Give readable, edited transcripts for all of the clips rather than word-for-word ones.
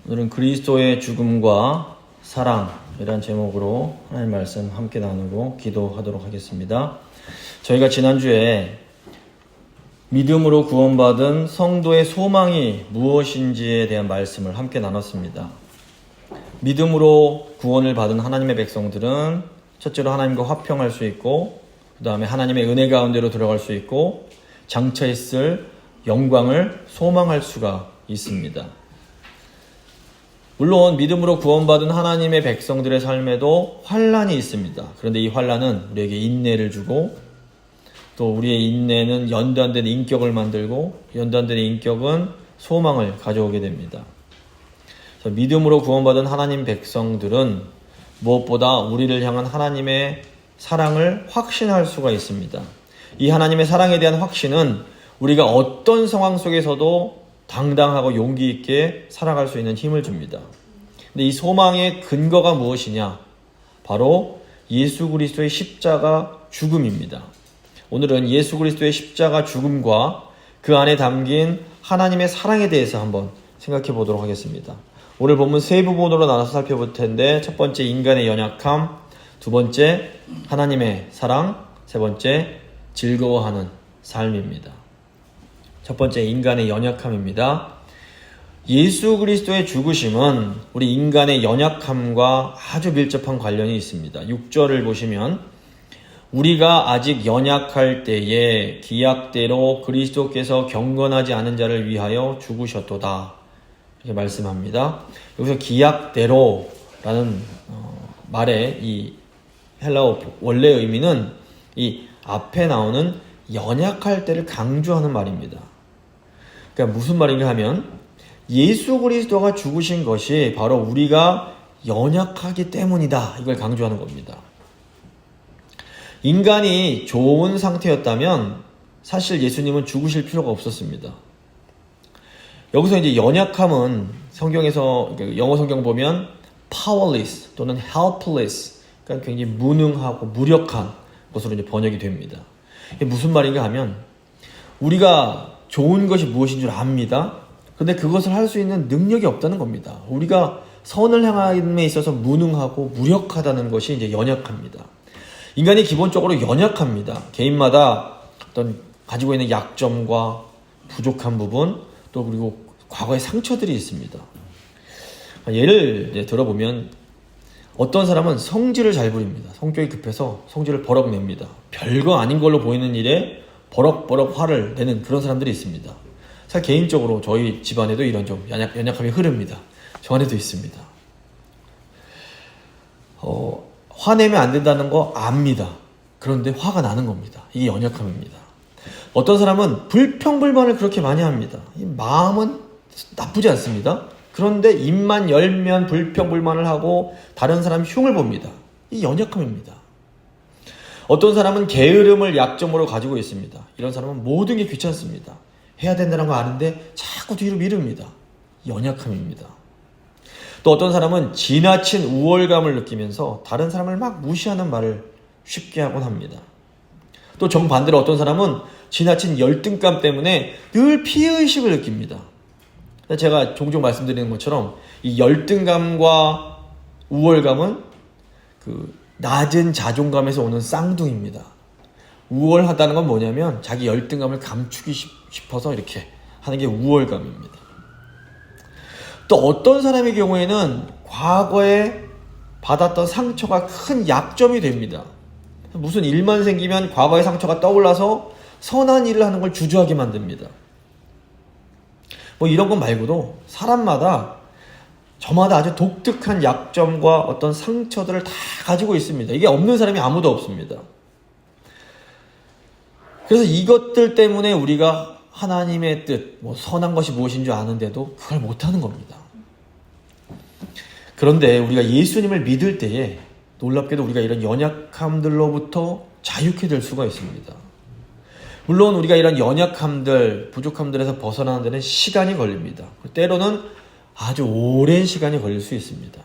오늘은 그리스도의 죽음과 사랑이란 제목으로 하나님 말씀 함께 나누고 기도하도록 하겠습니다. 저희가 지난주에 믿음으로 구원받은 성도의 소망이 무엇인지에 대한 말씀을 함께 나눴습니다. 믿음으로 구원을 받은 하나님의 백성들은 첫째로 하나님과 화평할 수 있고, 그 다음에 하나님의 은혜 가운데로 들어갈 수 있고, 장차 있을 영광을 소망할 수가 있습니다. 물론 믿음으로 구원받은 하나님의 백성들의 삶에도 환난이 있습니다. 그런데 이 환난은 우리에게 인내를 주고, 또 우리의 인내는 연단된 인격을 만들고, 연단된 인격은 소망을 가져오게 됩니다. 믿음으로 구원받은 하나님 백성들은 무엇보다 우리를 향한 하나님의 사랑을 확신할 수가 있습니다. 이 하나님의 사랑에 대한 확신은 우리가 어떤 상황 속에서도 당당하고 용기 있게 살아갈 수 있는 힘을 줍니다. 근데 이 소망의 근거가 무엇이냐? 바로 예수 그리스도의 십자가 죽음입니다. 오늘은 예수 그리스도의 십자가 죽음과 그 안에 담긴 하나님의 사랑에 대해서 한번 생각해 보도록 하겠습니다. 오늘 본문 세 부분으로 나눠서 살펴볼 텐데, 첫 번째 인간의 연약함, 두 번째 하나님의 사랑, 세 번째 즐거워하는 삶입니다. 첫 번째 인간의 연약함입니다. 예수 그리스도의 죽으심은 우리 인간의 연약함과 아주 밀접한 관련이 있습니다. 6절을 보시면 우리가 아직 연약할 때에 기약대로 그리스도께서 경건하지 않은 자를 위하여 죽으셨도다, 이렇게 말씀합니다. 여기서 기약대로라는 말의 이 헬라어 원래 의미는 이 앞에 나오는 연약할 때를 강조하는 말입니다. 그러니까 무슨 말인가 하면 예수 그리스도가 죽으신 것이 바로 우리가 연약하기 때문이다, 이걸 강조하는 겁니다. 인간이 좋은 상태였다면 사실 예수님은 죽으실 필요가 없었습니다. 여기서 이제 연약함은 성경에서, 영어 성경 보면 powerless 또는 helpless, 그러니까 굉장히 무능하고 무력한 것으로 이제 번역이 됩니다. 이게 무슨 말인가 하면 우리가 좋은 것이 무엇인 줄 압니다. 그런데 그것을 할 수 있는 능력이 없다는 겁니다. 우리가 선을 향함에 있어서 무능하고 무력하다는 것이 이제 연약합니다. 인간이 기본적으로 연약합니다. 개인마다 어떤 가지고 있는 약점과 부족한 부분, 또 그리고 과거의 상처들이 있습니다. 예를 들어보면 어떤 사람은 성질을 잘 부립니다. 성격이 급해서 성질을 버럭 냅니다. 별거 아닌 걸로 보이는 일에 버럭버럭 화를 내는 그런 사람들이 있습니다. 사실 개인적으로 저희 집안에도 이런 좀 연약함이 흐릅니다. 저 안에도 있습니다. 화내면 안 된다는 거 압니다. 그런데 화가 나는 겁니다. 이게 연약함입니다. 어떤 사람은 불평불만을 그렇게 많이 합니다. 마음은 나쁘지 않습니다. 그런데 입만 열면 불평불만을 하고 다른 사람 흉을 봅니다. 이 연약함입니다. 어떤 사람은 게으름을 약점으로 가지고 있습니다. 이런 사람은 모든 게 귀찮습니다. 해야 된다는 거 아는데 자꾸 뒤로 미룹니다. 연약함입니다. 또 어떤 사람은 지나친 우월감을 느끼면서 다른 사람을 막 무시하는 말을 쉽게 하곤 합니다. 또 정반대로 어떤 사람은 지나친 열등감 때문에 늘 피해의식을 느낍니다. 제가 종종 말씀드리는 것처럼 이 열등감과 우월감은 그 낮은 자존감에서 오는 쌍둥이입니다. 우월하다는 건 뭐냐면 자기 열등감을 감추기 싶어서 이렇게 하는 게 우월감입니다. 또 어떤 사람의 경우에는 과거에 받았던 상처가 큰 약점이 됩니다. 무슨 일만 생기면 과거의 상처가 떠올라서 선한 일을 하는 걸 주저하게 만듭니다. 이런 것 말고도 사람마다 저마다 아주 독특한 약점과 어떤 상처들을 다 가지고 있습니다. 이게 없는 사람이 아무도 없습니다. 그래서 이것들 때문에 우리가 하나님의 뜻, 선한 것이 무엇인 줄 아는데도 그걸 못하는 겁니다. 그런데 우리가 예수님을 믿을 때에 놀랍게도 우리가 이런 연약함들로부터 자유케 될 수가 있습니다. 물론 우리가 이런 연약함들, 부족함들에서 벗어나는 데는 시간이 걸립니다. 때로는 아주 오랜 시간이 걸릴 수 있습니다.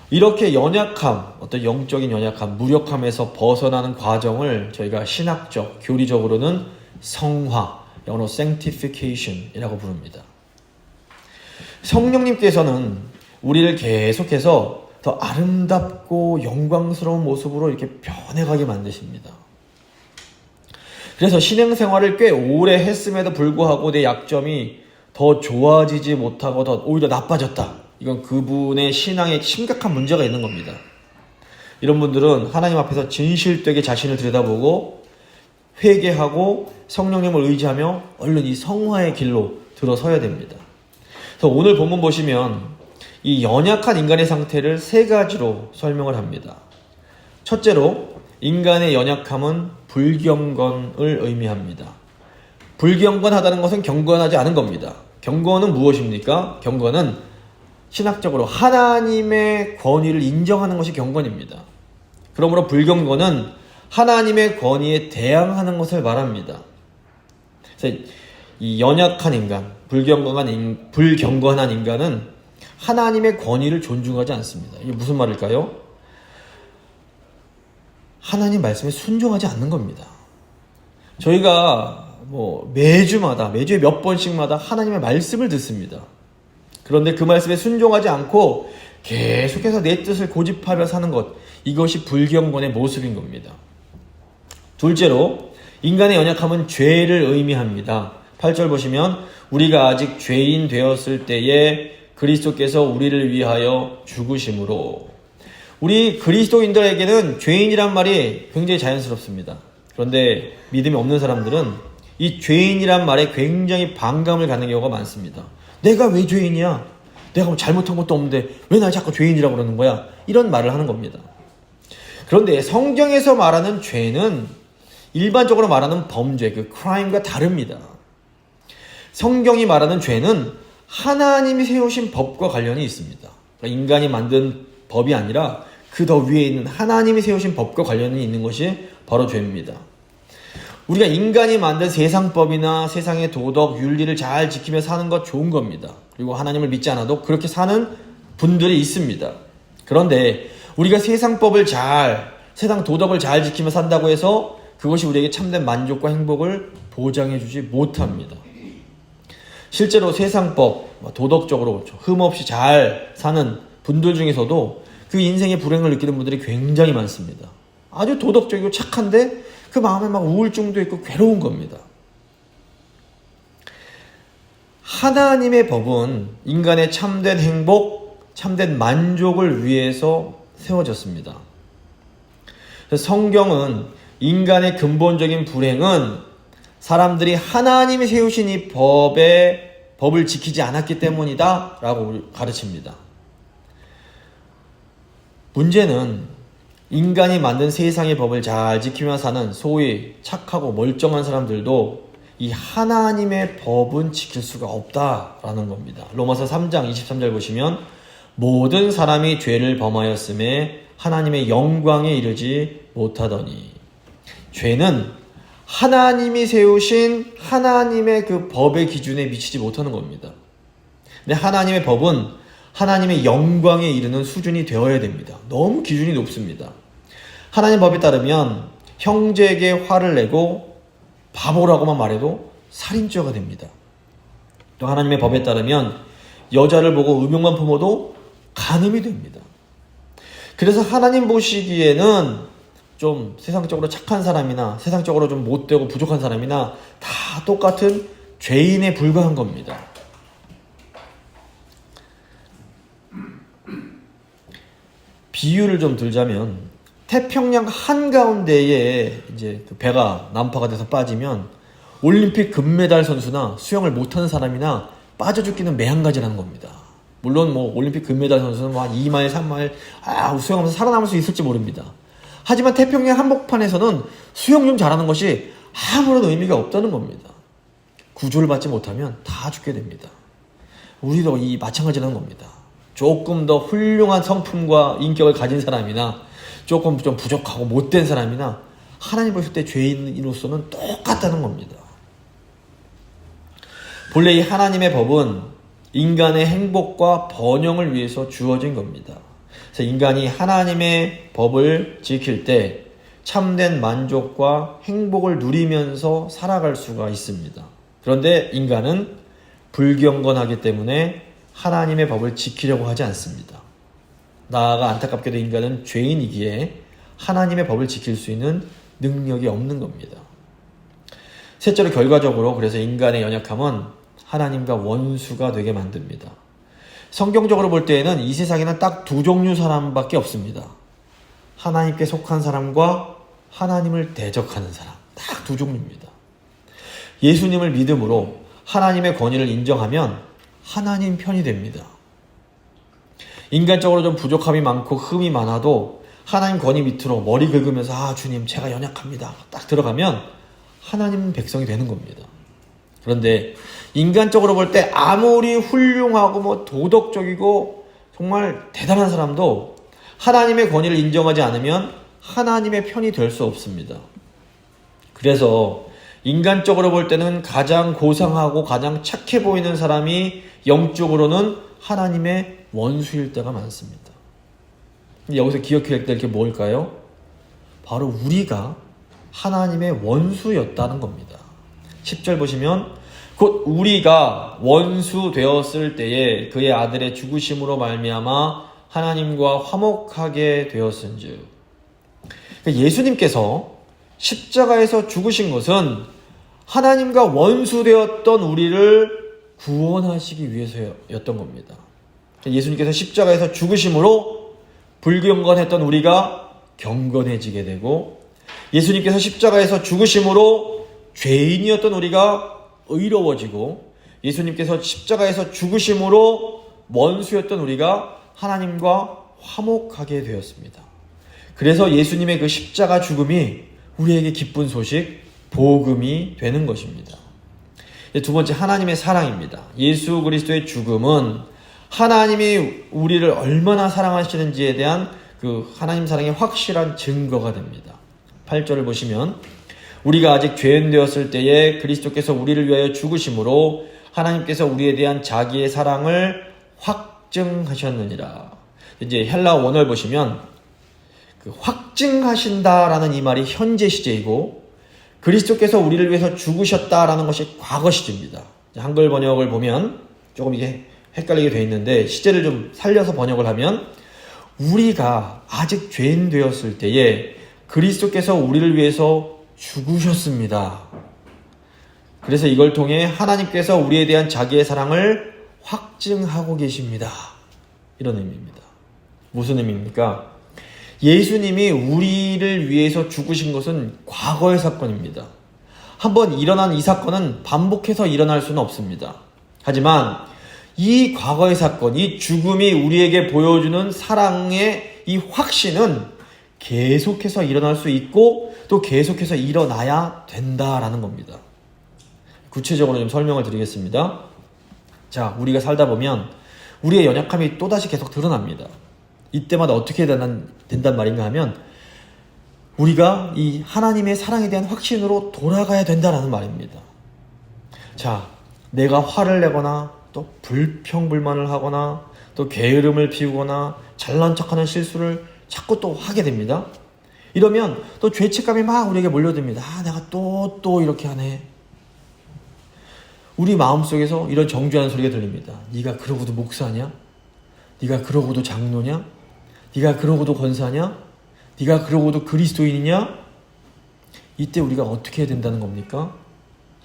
이렇게 연약함, 어떤 영적인 연약함, 무력함에서 벗어나는 과정을 저희가 신학적, 교리적으로는 성화, 영어로 sanctification이라고 부릅니다. 성령님께서는 우리를 계속해서 더 아름답고 영광스러운 모습으로 이렇게 변해가게 만드십니다. 그래서 신앙생활을 꽤 오래 했음에도 불구하고 내 약점이 더 좋아지지 못하고 더 오히려 나빠졌다. 이건 그분의 신앙에 심각한 문제가 있는 겁니다. 이런 분들은 하나님 앞에서 진실되게 자신을 들여다보고 회개하고 성령님을 의지하며 얼른 이 성화의 길로 들어서야 됩니다. 그래서 오늘 본문 보시면 이 연약한 인간의 상태를 세 가지로 설명을 합니다. 첫째로 인간의 연약함은 불경건을 의미합니다. 불경건하다는 것은 경건하지 않은 겁니다. 경건은 무엇입니까? 경건은 신학적으로 하나님의 권위를 인정하는 것이 경건입니다. 그러므로 불경건은 하나님의 권위에 대항하는 것을 말합니다. 그래서 이 연약한 인간, 불경건한 인간은 하나님의 권위를 존중하지 않습니다. 이게 무슨 말일까요? 하나님 말씀에 순종하지 않는 겁니다. 저희가 매주에 몇 번씩마다 하나님의 말씀을 듣습니다. 그런데 그 말씀에 순종하지 않고 계속해서 내 뜻을 고집하며 사는 것, 이것이 불경건의 모습인 겁니다. 둘째로 인간의 연약함은 죄를 의미합니다. 8절 보시면 우리가 아직 죄인 되었을 때에 그리스도께서 우리를 위하여 죽으심으로, 우리 그리스도인들에게는 죄인이란 말이 굉장히 자연스럽습니다. 그런데 믿음이 없는 사람들은 이 죄인이란 말에 굉장히 반감을 갖는 경우가 많습니다. 내가 왜 죄인이야? 내가 뭐 잘못한 것도 없는데 왜 날 자꾸 죄인이라고 그러는 거야? 이런 말을 하는 겁니다. 그런데 성경에서 말하는 죄는 일반적으로 말하는 범죄, 그 crime과 다릅니다. 성경이 말하는 죄는 하나님이 세우신 법과 관련이 있습니다. 그러니까 인간이 만든 법이 아니라 그 더 위에 있는 하나님이 세우신 법과 관련이 있는 것이 바로 죄입니다. 우리가 인간이 만든 세상법이나 세상의 도덕, 윤리를 잘 지키며 사는 것 좋은 겁니다. 그리고 하나님을 믿지 않아도 그렇게 사는 분들이 있습니다. 그런데 우리가 세상 도덕을 잘 지키며 산다고 해서 그것이 우리에게 참된 만족과 행복을 보장해주지 못합니다. 실제로 세상법, 도덕적으로 흠없이 잘 사는 분들 중에서도 그 인생의 불행을 느끼는 분들이 굉장히 많습니다. 아주 도덕적이고 착한데 그 마음에 막 우울증도 있고 괴로운 겁니다. 하나님의 법은 인간의 참된 행복, 참된 만족을 위해서 세워졌습니다. 성경은 인간의 근본적인 불행은 사람들이 하나님이 세우신 이 법을 지키지 않았기 때문이다 라고 가르칩니다. 문제는 인간이 만든 세상의 법을 잘 지키며 사는 소위 착하고 멀쩡한 사람들도 이 하나님의 법은 지킬 수가 없다라는 겁니다. 로마서 3장 23절 보시면 모든 사람이 죄를 범하였음에 하나님의 영광에 이르지 못하더니, 죄는 하나님이 세우신 하나님의 그 법의 기준에 미치지 못하는 겁니다. 근데 하나님의 법은 하나님의 영광에 이르는 수준이 되어야 됩니다. 너무 기준이 높습니다. 하나님 법에 따르면 형제에게 화를 내고 바보라고만 말해도 살인죄가 됩니다. 또 하나님의 법에 따르면 여자를 보고 음욕만 품어도 간음이 됩니다. 그래서 하나님 보시기에는 좀 세상적으로 착한 사람이나 세상적으로 좀 못되고 부족한 사람이나 다 똑같은 죄인에 불과한 겁니다. 비유를 좀 들자면 태평양 한가운데에 이제 그 배가 난파가 돼서 빠지면 올림픽 금메달 선수나 수영을 못하는 사람이나 빠져 죽기는 매한가지라는 겁니다. 물론 올림픽 금메달 선수는 한 2마일, 3마일 수영하면서 살아남을 수 있을지 모릅니다. 하지만 태평양 한복판에서는 수영 좀 잘하는 것이 아무런 의미가 없다는 겁니다. 구조를 받지 못하면 다 죽게 됩니다. 우리도 마찬가지라는 겁니다. 조금 더 훌륭한 성품과 인격을 가진 사람이나 조금 좀 부족하고 못된 사람이나 하나님 보실 때 죄인으로서는 똑같다는 겁니다. 본래 이 하나님의 법은 인간의 행복과 번영을 위해서 주어진 겁니다. 그래서 인간이 하나님의 법을 지킬 때 참된 만족과 행복을 누리면서 살아갈 수가 있습니다. 그런데 인간은 불경건하기 때문에 하나님의 법을 지키려고 하지 않습니다. 나아가 안타깝게도 인간은 죄인이기에 하나님의 법을 지킬 수 있는 능력이 없는 겁니다. 셋째로 결과적으로 그래서 인간의 연약함은 하나님과 원수가 되게 만듭니다. 성경적으로 볼 때에는 이 세상에는 딱 두 종류 사람밖에 없습니다. 하나님께 속한 사람과 하나님을 대적하는 사람. 딱 두 종류입니다. 예수님을 믿음으로 하나님의 권위를 인정하면 하나님 편이 됩니다. 인간적으로 좀 부족함이 많고 흠이 많아도 하나님 권위 밑으로 머리 긁으면서 주님 제가 연약합니다. 딱 들어가면 하나님 백성이 되는 겁니다. 그런데 인간적으로 볼 때 아무리 훌륭하고 도덕적이고 정말 대단한 사람도 하나님의 권위를 인정하지 않으면 하나님의 편이 될 수 없습니다. 그래서 인간적으로 볼 때는 가장 고상하고 가장 착해 보이는 사람이 영적으로는 하나님의 원수일 때가 많습니다. 여기서 기억해야 될 게 뭘까요? 바로 우리가 하나님의 원수였다는 겁니다. 10절 보시면 곧 우리가 원수 되었을 때에 그의 아들의 죽으심으로 말미암아 하나님과 화목하게 되었은즉. 예수님께서 십자가에서 죽으신 것은 하나님과 원수 되었던 우리를 구원하시기 위해서였던 겁니다. 예수님께서 십자가에서 죽으심으로 불경건했던 우리가 경건해지게 되고, 예수님께서 십자가에서 죽으심으로 죄인이었던 우리가 의로워지고, 예수님께서 십자가에서 죽으심으로 원수였던 우리가 하나님과 화목하게 되었습니다. 그래서 예수님의 그 십자가 죽음이 우리에게 기쁜 소식, 복음이 되는 것입니다. 두 번째, 하나님의 사랑입니다. 예수 그리스도의 죽음은 하나님이 우리를 얼마나 사랑하시는지에 대한 그 하나님 사랑의 확실한 증거가 됩니다. 8절을 보시면 우리가 아직 죄인 되었을 때에 그리스도께서 우리를 위하여 죽으심으로 하나님께서 우리에 대한 자기의 사랑을 확증하셨느니라. 이제 헬라 원어를 보시면 그 확증하신다라는 이 말이 현재 시제이고, 그리스도께서 우리를 위해서 죽으셨다라는 것이 과거 시제입니다. 한글 번역을 보면 조금 이게 헷갈리게 되어 있는데, 시제를 좀 살려서 번역을 하면 우리가 아직 죄인 되었을 때에 그리스도께서 우리를 위해서 죽으셨습니다. 그래서 이걸 통해 하나님께서 우리에 대한 자기의 사랑을 확증하고 계십니다. 이런 의미입니다. 무슨 의미입니까? 예수님이 우리를 위해서 죽으신 것은 과거의 사건입니다. 한번 일어난 이 사건은 반복해서 일어날 수는 없습니다. 하지만 이 과거의 사건, 이 죽음이 우리에게 보여주는 사랑의 이 확신은 계속해서 일어날 수 있고 또 계속해서 일어나야 된다라는 겁니다. 구체적으로 좀 설명을 드리겠습니다. 자, 우리가 살다 보면 우리의 연약함이 또다시 계속 드러납니다. 이때마다 어떻게 된단 말인가 하면 우리가 이 하나님의 사랑에 대한 확신으로 돌아가야 된다라는 말입니다. 자, 내가 화를 내거나 또 불평불만을 하거나 또 게으름을 피우거나 잘난 척하는 실수를 자꾸 또 하게 됩니다. 이러면 또 죄책감이 막 우리에게 몰려듭니다. 내가 또 이렇게 하네. 우리 마음속에서 이런 정죄하는 소리가 들립니다. 네가 그러고도 목사냐? 네가 그러고도 장로냐? 네가 그러고도 권사냐? 네가 그러고도 그리스도인이냐? 이때 우리가 어떻게 해야 된다는 겁니까?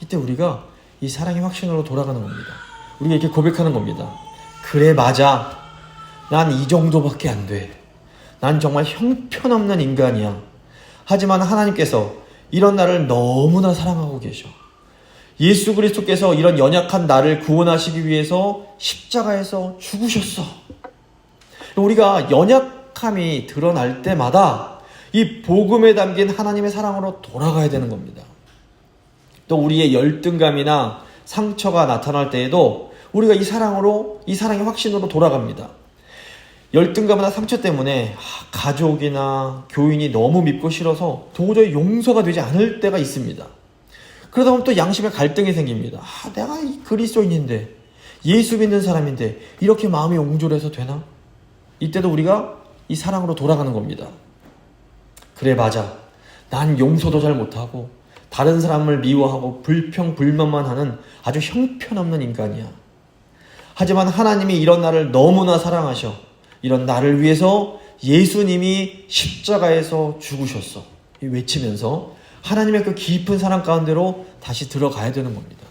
이때 우리가 이 사랑의 확신으로 돌아가는 겁니다. 우리가 이렇게 고백하는 겁니다. 그래, 맞아. 난 이 정도밖에 안 돼. 난 정말 형편없는 인간이야. 하지만 하나님께서 이런 나를 너무나 사랑하고 계셔. 예수 그리스도께서 이런 연약한 나를 구원하시기 위해서 십자가에서 죽으셨어. 우리가 연약함이 드러날 때마다 이 복음에 담긴 하나님의 사랑으로 돌아가야 되는 겁니다. 또 우리의 열등감이나 상처가 나타날 때에도 우리가 이 사랑의 확신으로 돌아갑니다. 열등감이나 상처 때문에 가족이나 교인이 너무 밉고 싫어서 도저히 용서가 되지 않을 때가 있습니다. 그러다 보면 또 양심의 갈등이 생깁니다. 내가 이 그리스도인인데, 예수 믿는 사람인데 이렇게 마음이 옹졸해서 되나? 이때도 우리가 이 사랑으로 돌아가는 겁니다. 그래, 맞아. 난 용서도 잘 못하고 다른 사람을 미워하고 불평불만만 하는 아주 형편없는 인간이야. 하지만 하나님이 이런 나를 너무나 사랑하셔. 이런 나를 위해서 예수님이 십자가에서 죽으셨어. 외치면서 하나님의 그 깊은 사랑 가운데로 다시 들어가야 되는 겁니다.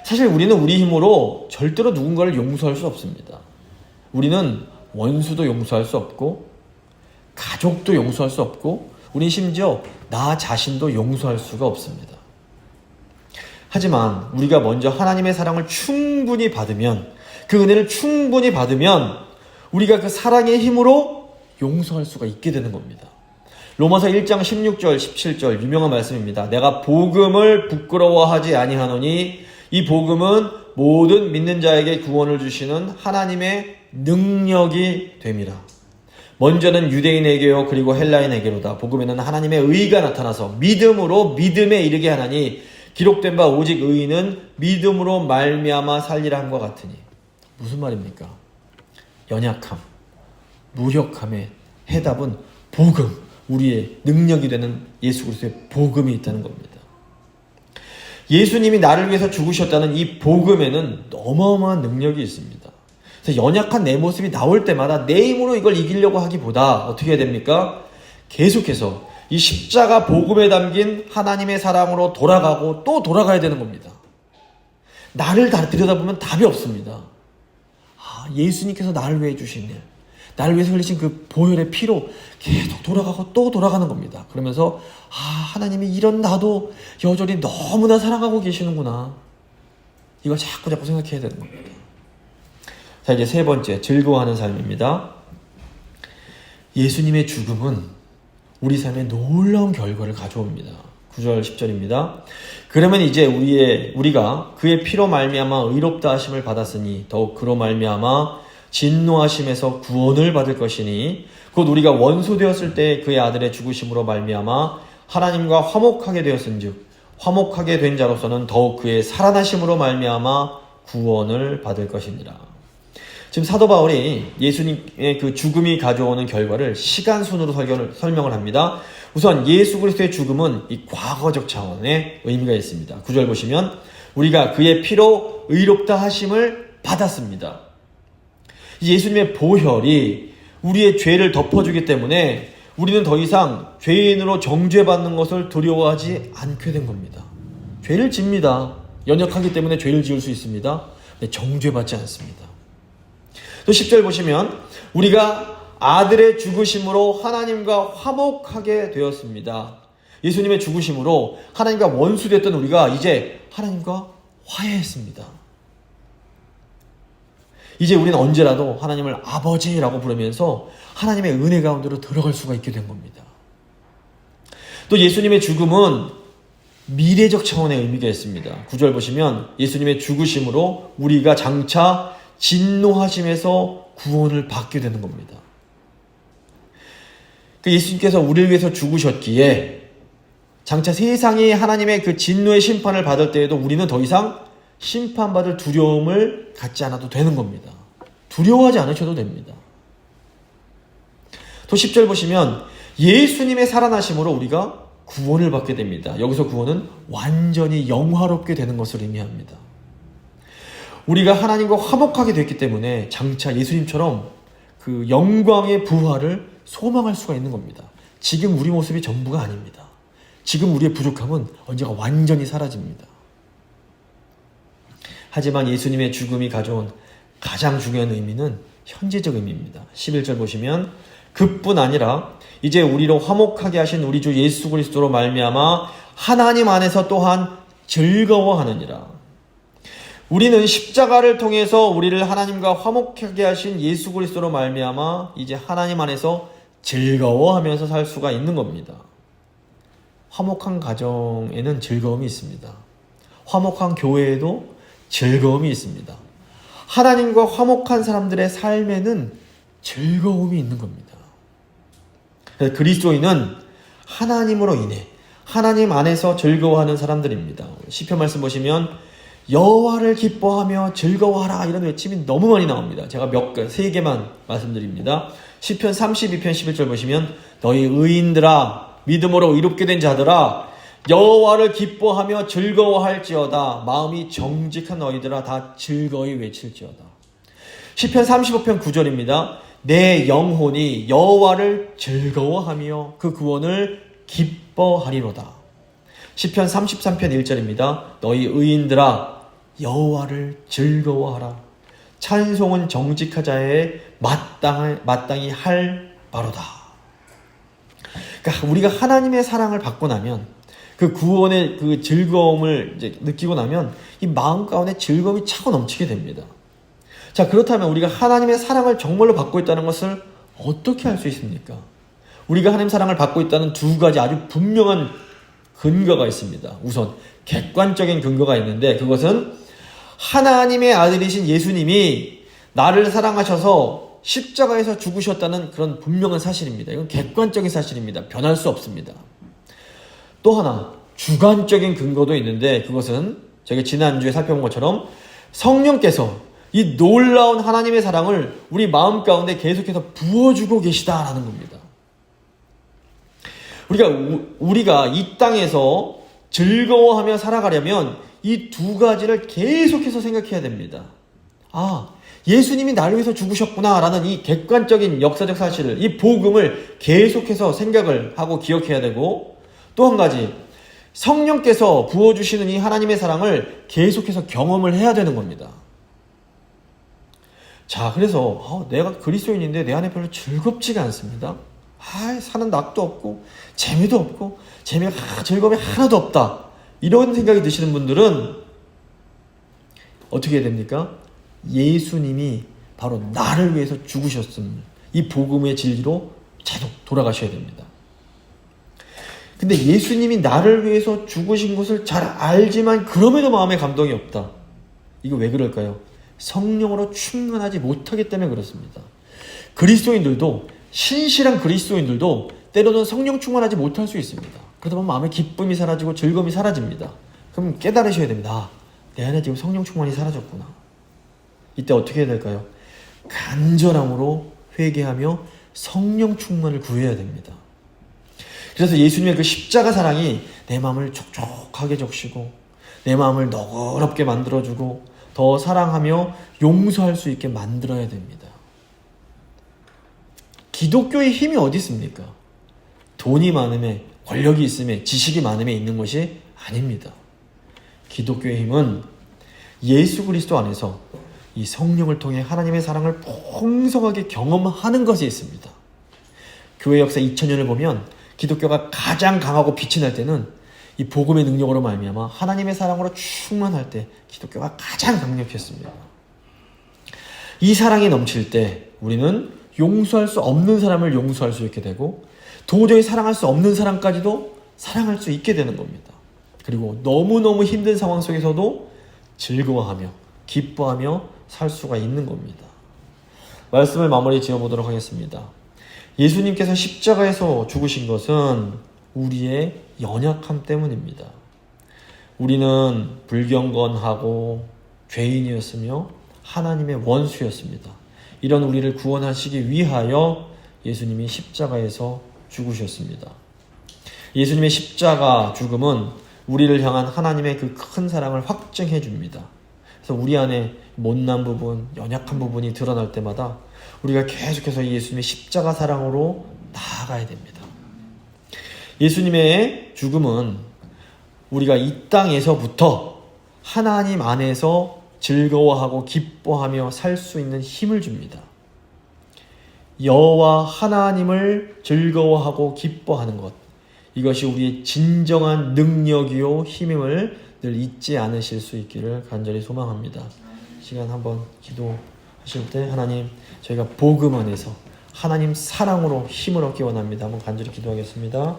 사실 우리는 우리 힘으로 절대로 누군가를 용서할 수 없습니다. 우리는 원수도 용서할 수 없고 가족도 용서할 수 없고 우리는 심지어 나 자신도 용서할 수가 없습니다. 하지만 우리가 먼저 하나님의 사랑을 충분히 받으면, 그 은혜를 충분히 받으면 우리가 그 사랑의 힘으로 용서할 수가 있게 되는 겁니다. 로마서 1장 16절 17절 유명한 말씀입니다. 내가 복음을 부끄러워하지 아니하노니 이 복음은 모든 믿는 자에게 구원을 주시는 하나님의 능력이 됨이라. 먼저는 유대인에게요 그리고 헬라인에게로다. 복음에는 하나님의 의가 나타나서 믿음으로 믿음에 이르게 하나니 기록된 바 오직 의인은 믿음으로 말미암아 살리라 함과 같으니. 무슨 말입니까? 연약함, 무력함의 해답은 복음, 우리의 능력이 되는 예수 그리스도의 복음이 있다는 겁니다. 예수님이 나를 위해서 죽으셨다는 이 복음에는 어마어마한 능력이 있습니다. 그래서 연약한 내 모습이 나올 때마다 내 힘으로 이걸 이기려고 하기보다 어떻게 해야 됩니까? 계속해서 이 십자가 복음에 담긴 하나님의 사랑으로 돌아가고 또 돌아가야 되는 겁니다. 나를 들여다보면 답이 없습니다. 예수님께서 나를 위해 주신 일, 나를 위해서 흘리신 그 보혈의 피로 계속 돌아가고 또 돌아가는 겁니다. 그러면서 하나님이 이런 나도 여전히 너무나 사랑하고 계시는구나. 이걸 자꾸 생각해야 되는 겁니다. 자, 이제 세 번째, 즐거워하는 삶입니다. 예수님의 죽음은 우리 삶에 놀라운 결과를 가져옵니다. 9절 10절입니다. 그러면 이제 우리가 그의 피로 말미암아 의롭다 하심을 받았으니 더욱 그로 말미암아 진노하심에서 구원을 받을 것이니 곧 우리가 원수 되었을 때 그의 아들의 죽으심으로 말미암아 하나님과 화목하게 되었은즉 화목하게 된 자로서는 더욱 그의 살아나심으로 말미암아 구원을 받을 것이니라. 지금 사도 바울이 예수님의 그 죽음이 가져오는 결과를 시간 순으로 설명을 합니다. 우선 예수 그리스도의 죽음은 이 과거적 차원의 의미가 있습니다. 9절 보시면 우리가 그의 피로 의롭다 하심을 받았습니다. 예수님의 보혈이 우리의 죄를 덮어주기 때문에 우리는 더 이상 죄인으로 정죄받는 것을 두려워하지 않게 된 겁니다. 죄를 집니다. 연약하기 때문에 죄를 지을 수 있습니다. 근데 정죄받지 않습니다. 또 10절 보시면 우리가 아들의 죽으심으로 하나님과 화목하게 되었습니다. 예수님의 죽으심으로 하나님과 원수됐던 우리가 이제 하나님과 화해했습니다. 이제 우리는 언제라도 하나님을 아버지라고 부르면서 하나님의 은혜 가운데로 들어갈 수가 있게 된 겁니다. 또 예수님의 죽음은 미래적 차원의 의미가 있습니다. 9절 보시면 예수님의 죽으심으로 우리가 장차 진노하심에서 구원을 받게 되는 겁니다. 예수님께서 우리를 위해서 죽으셨기에 장차 세상이 하나님의 그 진노의 심판을 받을 때에도 우리는 더 이상 심판받을 두려움을 갖지 않아도 되는 겁니다. 두려워하지 않으셔도 됩니다. 또 10절 보시면 예수님의 살아나심으로 우리가 구원을 받게 됩니다. 여기서 구원은 완전히 영화롭게 되는 것을 의미합니다. 우리가 하나님과 화목하게 됐기 때문에 장차 예수님처럼 그 영광의 부활을 소망할 수가 있는 겁니다. 지금 우리 모습이 전부가 아닙니다. 지금 우리의 부족함은 언젠가 완전히 사라집니다. 하지만 예수님의 죽음이 가져온 가장 중요한 의미는 현재적 의미입니다. 11절 보시면 그뿐 아니라 이제 우리로 화목하게 하신 우리 주 예수 그리스도로 말미암아 하나님 안에서 또한 즐거워하느니라. 우리는 십자가를 통해서 우리를 하나님과 화목하게 하신 예수 그리스도로 말미암아 이제 하나님 안에서 즐거워하면서 살 수가 있는 겁니다. 화목한 가정에는 즐거움이 있습니다. 화목한 교회에도 즐거움이 있습니다. 하나님과 화목한 사람들의 삶에는 즐거움이 있는 겁니다. 그리스도인은 하나님으로 인해 하나님 안에서 즐거워하는 사람들입니다. 시편 말씀 보시면 여호와를 기뻐하며 즐거워하라 이런 외침이 너무 많이 나옵니다. 제가 세 개만 말씀드립니다. 시편 32편 11절 보시면 너희 의인들아 믿음으로 의롭게 된 자들아 여호와를 기뻐하며 즐거워할지어다. 마음이 정직한 너희들아 다 즐거이 외칠지어다. 시편 35편 9절입니다. 내 영혼이 여호와를 즐거워하며 그 구원을 기뻐하리로다. 시편 33편 1절입니다. 너희 의인들아 여호와를 즐거워하라. 찬송은 정직한 자의 마땅히 할 바로다. 그러니까 우리가 하나님의 사랑을 받고 나면 그 구원의 그 즐거움을 이제 느끼고 나면 이 마음 가운데 즐거움이 차고 넘치게 됩니다. 자, 그렇다면 우리가 하나님의 사랑을 정말로 받고 있다는 것을 어떻게 알 수 있습니까? 우리가 하나님의 사랑을 받고 있다는 두 가지 아주 분명한 근거가 있습니다. 우선 객관적인 근거가 있는데 그것은 하나님의 아들이신 예수님이 나를 사랑하셔서 십자가에서 죽으셨다는 그런 분명한 사실입니다. 이건 객관적인 사실입니다. 변할 수 없습니다. 또 하나 주관적인 근거도 있는데 그것은 저희가 지난주에 살펴본 것처럼 성령께서 이 놀라운 하나님의 사랑을 우리 마음 가운데 계속해서 부어주고 계시다라는 겁니다. 우리가 이 땅에서 즐거워하며 살아가려면 이 두 가지를 계속해서 생각해야 됩니다. 아, 예수님이 나를 위해서 죽으셨구나 라는 이 객관적인 역사적 사실을, 이 복음을 계속해서 생각을 하고 기억해야 되고, 또 한 가지 성령께서 부어주시는 이 하나님의 사랑을 계속해서 경험을 해야 되는 겁니다. 자, 그래서 내가 그리스도인인데 내 안에 별로 즐겁지가 않습니다. 사는 낙도 없고 재미도 없고 즐거움이 하나도 없다. 이런 생각이 드시는 분들은 어떻게 해야 됩니까? 예수님이 바로 나를 위해서 죽으셨음. 이 복음의 진리로 계속 돌아가셔야 됩니다. 근데 예수님이 나를 위해서 죽으신 것을 잘 알지만 그럼에도 마음에 감동이 없다. 이거 왜 그럴까요? 성령으로 충만하지 못하기 때문에 그렇습니다. 그리스도인들도, 신실한 그리스도인들도 때로는 성령 충만하지 못할 수 있습니다. 그러다 보면 마음의 기쁨이 사라지고 즐거움이 사라집니다. 그럼 깨달으셔야 됩니다. 내 안에 지금 성령 충만이 사라졌구나. 이때 어떻게 해야 될까요? 간절함으로 회개하며 성령 충만을 구해야 됩니다. 그래서 예수님의 그 십자가 사랑이 내 마음을 촉촉하게 적시고 내 마음을 너그럽게 만들어주고 더 사랑하며 용서할 수 있게 만들어야 됩니다. 기독교의 힘이 어디 있습니까? 돈이 많음에, 권력이 있음에, 지식이 많음에 있는 것이 아닙니다. 기독교의 힘은 예수 그리스도 안에서 이 성령을 통해 하나님의 사랑을 풍성하게 경험하는 것에 있습니다. 교회 역사 2000년을 보면 기독교가 가장 강하고 빛이 날 때는 이 복음의 능력으로 말미암아 하나님의 사랑으로 충만할 때 기독교가 가장 강력했습니다. 이 사랑이 넘칠 때 우리는 용서할 수 없는 사람을 용서할 수 있게 되고 도저히 사랑할 수 없는 사람까지도 사랑할 수 있게 되는 겁니다. 그리고 너무너무 힘든 상황 속에서도 즐거워하며 기뻐하며 살 수가 있는 겁니다. 말씀을 마무리 지어보도록 하겠습니다. 예수님께서 십자가에서 죽으신 것은 우리의 연약함 때문입니다. 우리는 불경건하고 죄인이었으며 하나님의 원수였습니다. 이런 우리를 구원하시기 위하여 예수님이 십자가에서 죽으셨습니다. 예수님의 십자가 죽음은 우리를 향한 하나님의 그 큰 사랑을 확증해 줍니다. 그래서 우리 안에 못난 부분, 연약한 부분이 드러날 때마다 우리가 계속해서 예수님의 십자가 사랑으로 나아가야 됩니다. 예수님의 죽음은 우리가 이 땅에서부터 하나님 안에서 즐거워하고 기뻐하며 살 수 있는 힘을 줍니다. 여호와 하나님을 즐거워하고 기뻐하는 것, 이것이 우리의 진정한 능력이요 힘임을 늘 잊지 않으실 수 있기를 간절히 소망합니다. 시간 한번 기도하실 때 하나님, 저희가 복음 안에서 하나님 사랑으로 힘을 얻기 원합니다. 한번 간절히 기도하겠습니다.